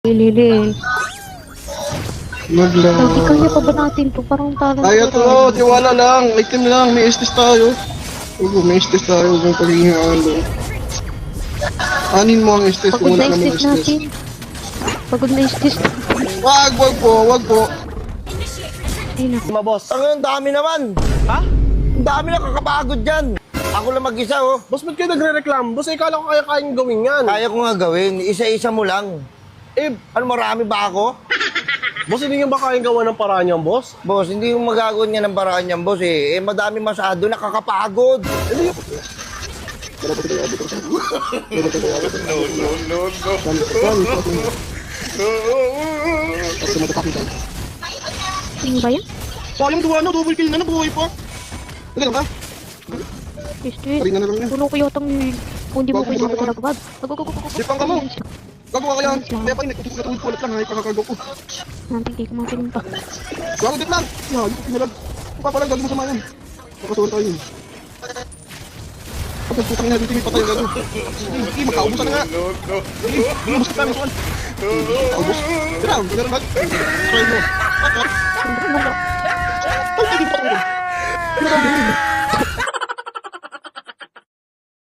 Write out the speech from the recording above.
Lilin. Magla. Lagi kaya pa ba natin to? Parang talent. Kaya to, tiwala lang. Item lang, may estes tayo. May estes tayo, huwag mong paghihingaan doon. Anin mo ang estes kung Pagod wala na naman istis natin. estes. Pagod na istis. Wag po. Ay na. Boss. Ang dami naman. Ha? Ang dami na kakapagod dyan. Ako lang mag-isa, oh. Boss, ba't kayo nagre-reklamo? Boss, kala ko kaya-kayang gawin yan. Kaya ko nga gawin. Isa-isa mo lang. Eh, Ano, marami ba ako? boss, hindi nyo ba kayang gawa ng paraan yan, boss? Boss, hindi mo magagawa niya ng paraan yan, boss, eh. Eh, madami masyado, nakakapagod. Ano ba yan? Sayang gawa na, double kill na, nabuhay pa. Ano ba? Istis. Paringan na lang yan. Puno ko yatang yun. Kung di mo ko yung talagbag. Sipang ka mo. Gagawa ka yan. Kaya pa rin, natulog ko ulit lang, ay kakagago ko. Hindi ko mapilin pa. Gago dit lang. Ya, hindi ko pinalag. Mukha palang gago masama yan. Makasuhan tayo yun. Kapag putang ina, dito may patay gago. Hindi, magkaubusan na nga. Hindi, ubus ka tayo, masuhan. Ubus. Tira, meron ba? Try mo. Ay, hindi pa ako.